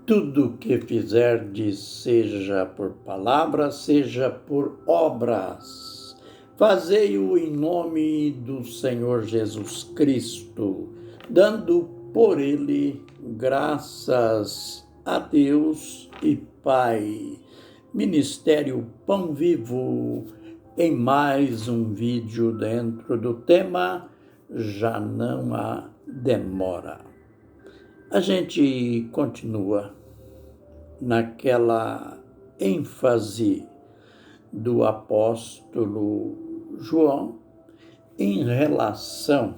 Tudo que fizerdes, seja por palavras, seja por obras, fazei-o em nome do Senhor Jesus Cristo, dando por ele graças a Deus e Pai. Ministério Pão Vivo, em mais um vídeo dentro do tema Já Não Há Demora. A gente continua naquela ênfase do apóstolo João em relação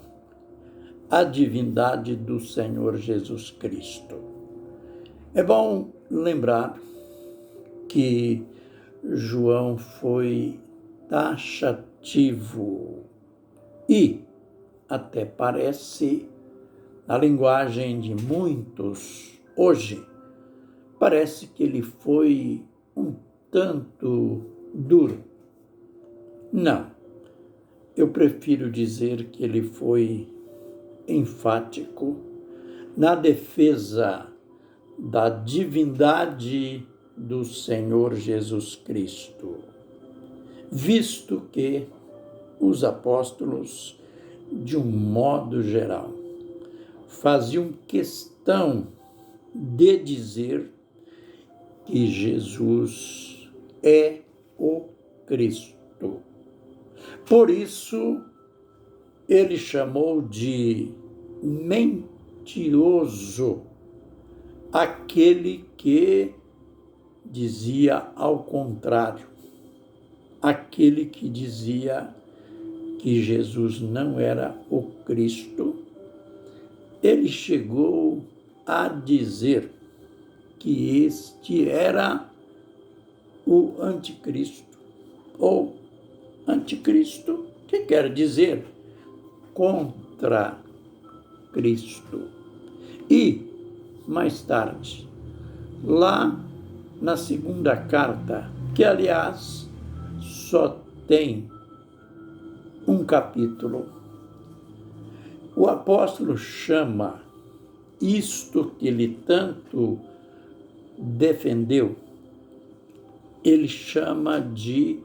à divindade do Senhor Jesus Cristo. É bom lembrar que João foi taxativo e até parece, na linguagem de muitos hoje, parece que ele foi um tanto duro. Não, eu prefiro dizer que ele foi enfático na defesa da divindade do Senhor Jesus Cristo, visto que os apóstolos, de um modo geral, faziam questão de dizer que Jesus é o Cristo. Por isso, ele chamou de mentiroso aquele que dizia ao contrário, aquele que dizia que Jesus não era o Cristo. Ele chegou a dizer que este era o anticristo, ou anticristo, que quer dizer contra Cristo. E, mais tarde, lá na segunda carta, que aliás só tem um capítulo, o apóstolo chama isto que ele tanto defendeu, ele chama de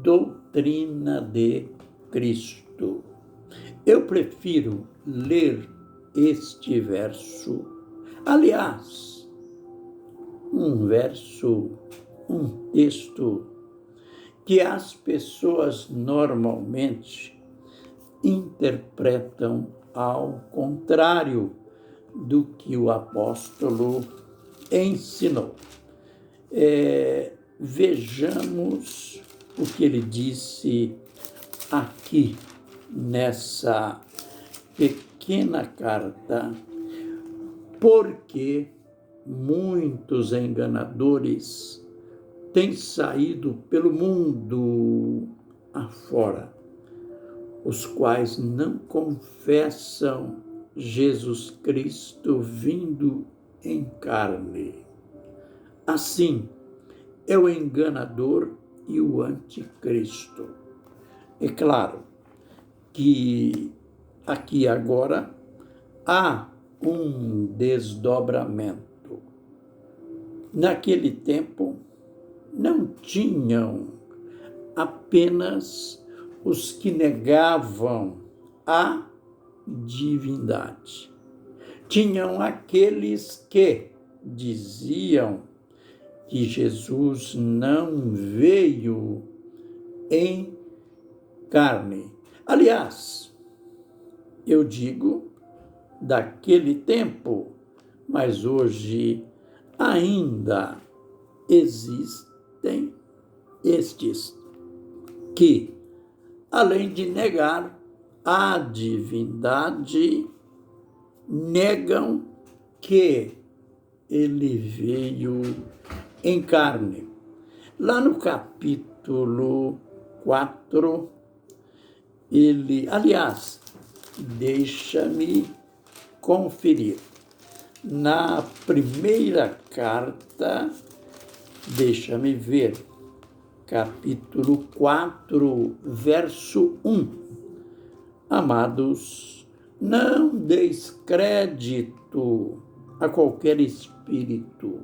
doutrina de Cristo. Eu prefiro ler este verso, aliás, um texto que as pessoas normalmente interpretam ao contrário do que o apóstolo ensinou. Vejamos o que ele disse aqui nessa pequena carta, porque muitos enganadores têm saído pelo mundo afora, os quais não confessam Jesus Cristo vindo em carne. Assim, é o enganador e o anticristo. É claro que aqui agora há um desdobramento. Naquele tempo, não tinham apenas os que negavam a divindade. Tinham aqueles que diziam que Jesus não veio em carne. Aliás, eu digo daquele tempo, mas hoje ainda existem estes que, além de negar a divindade, negam que ele veio em carne. Lá no capítulo 4, aliás, deixa-me conferir. Na primeira carta, deixa-me ver, capítulo 4, verso 1. Amados, não deis crédito a qualquer espírito.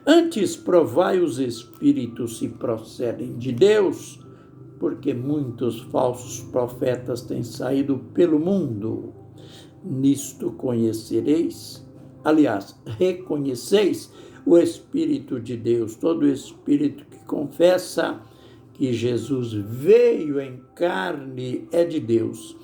Antes, provai os espíritos se procedem de Deus, porque muitos falsos profetas têm saído pelo mundo. Nisto reconheceis o Espírito de Deus. Todo espírito que confessa que Jesus veio em carne é de Deus,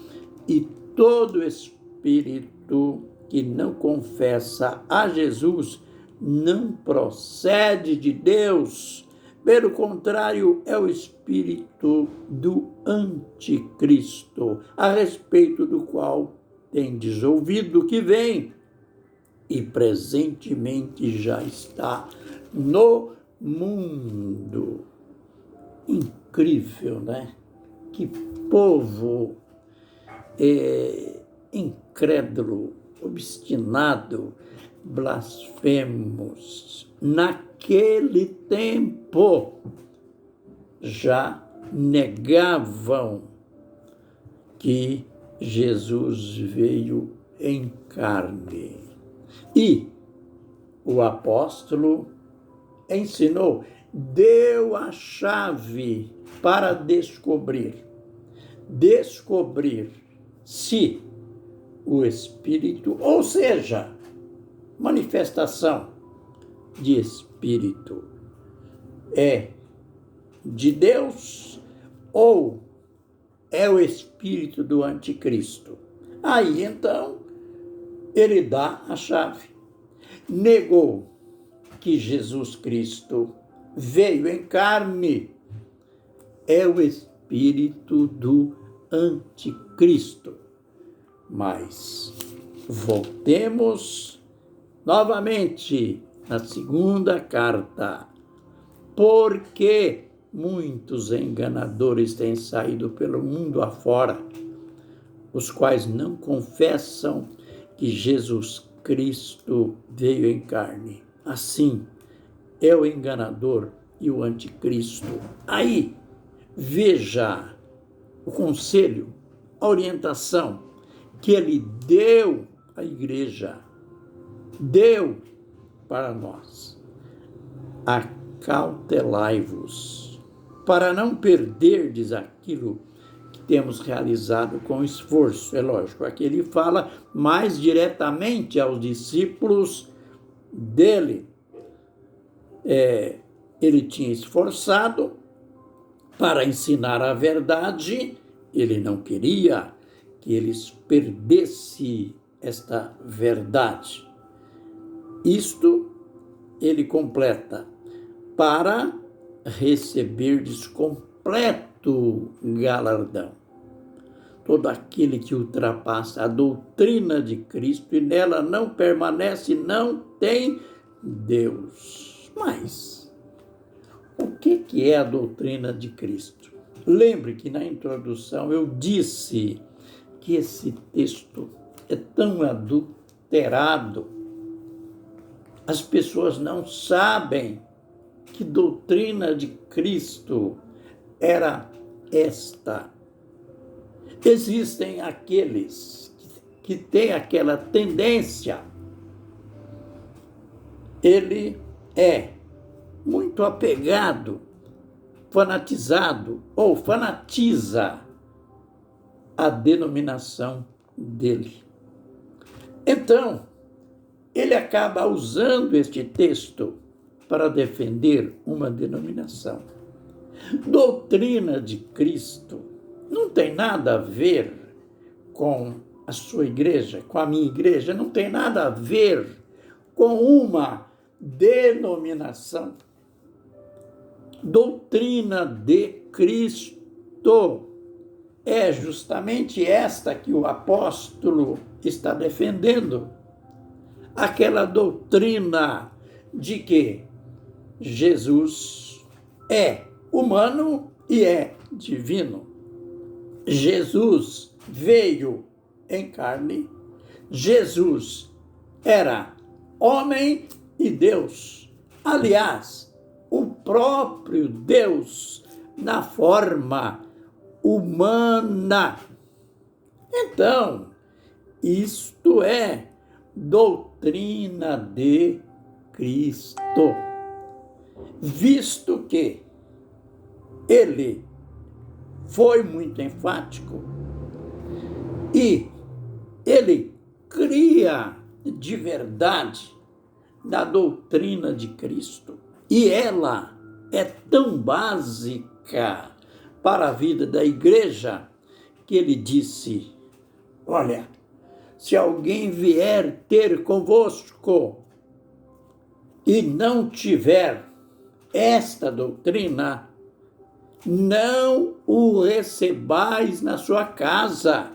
e todo espírito que não confessa a Jesus não procede de Deus. Pelo contrário, é o espírito do anticristo, a respeito do qual tendes ouvido que vem e presentemente já está no mundo. Incrível, né? Que povo incrédulo, obstinado, blasfemos. Naquele tempo já negavam que Jesus veio em carne. E o apóstolo ensinou, deu a chave para descobrir se o Espírito, ou seja, manifestação de Espírito, é de Deus ou é o Espírito do anticristo. Aí, então, ele dá a chave. Negou que Jesus Cristo veio em carne, é o Espírito do anticristo. Mas voltemos novamente na segunda carta. Porque muitos enganadores têm saído pelo mundo afora, os quais não confessam que Jesus Cristo veio em carne. Assim, é o enganador e o anticristo. Aí, veja o conselho, a orientação que ele deu à igreja, deu para nós. Acautelai-vos, para não perderdes aquilo que temos realizado com esforço. É lógico, aqui ele fala mais diretamente aos discípulos dele. Ele tinha esforçado para ensinar a verdade, ele não queria que eles perdessem esta verdade. Isto ele completa, para receberdes completo galardão. Todo aquele que ultrapassa a doutrina de Cristo e nela não permanece, não tem Deus. Mas o que é a doutrina de Cristo? Lembre que na introdução eu disse que esse texto é tão adulterado, as pessoas não sabem que doutrina de Cristo era esta. Existem aqueles que têm aquela tendência. Ele é muito apegado, fanatizado ou fanatiza a denominação dele. Então, ele acaba usando este texto para defender uma denominação. Doutrina de Cristo não tem nada a ver com a sua igreja, com a minha igreja, não tem nada a ver com uma denominação. Doutrina de Cristo é justamente esta que o apóstolo está defendendo. Aquela doutrina de que Jesus é humano e é divino. Jesus veio em carne. Jesus era homem e Deus. Aliás, o próprio Deus na forma humana. Então, isto é doutrina de Cristo, visto que ele foi muito enfático e ele cria de verdade na doutrina de Cristo. E ela é tão básica para a vida da igreja que ele disse: olha, se alguém vier ter convosco e não tiver esta doutrina, não o recebais na sua casa,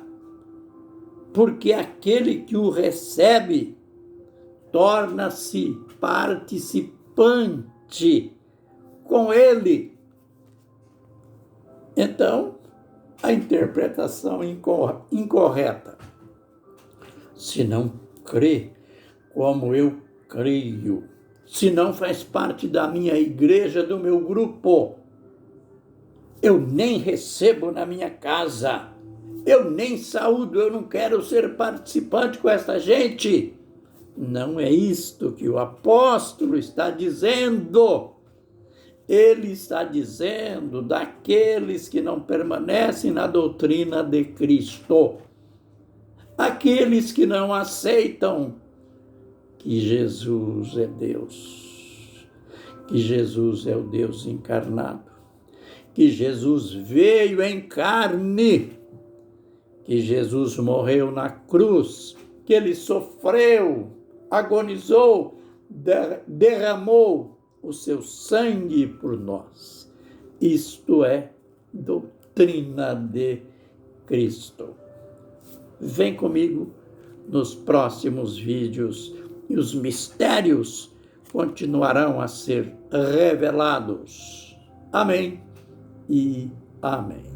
porque aquele que o recebe torna-se participante com ele. Então, a interpretação incorreta: se não crê como eu creio, se não faz parte da minha igreja, do meu grupo, eu nem recebo na minha casa, eu nem saúdo, eu não quero ser participante com essa gente. Não é isto que o apóstolo está dizendo. Ele está dizendo daqueles que não permanecem na doutrina de Cristo, aqueles que não aceitam que Jesus é Deus, que Jesus é o Deus encarnado, que Jesus veio em carne, que Jesus morreu na cruz, que ele sofreu, agonizou, derramou o seu sangue por nós. Isto é doutrina de Cristo. Vem comigo nos próximos vídeos e os mistérios continuarão a ser revelados. Amém e amém.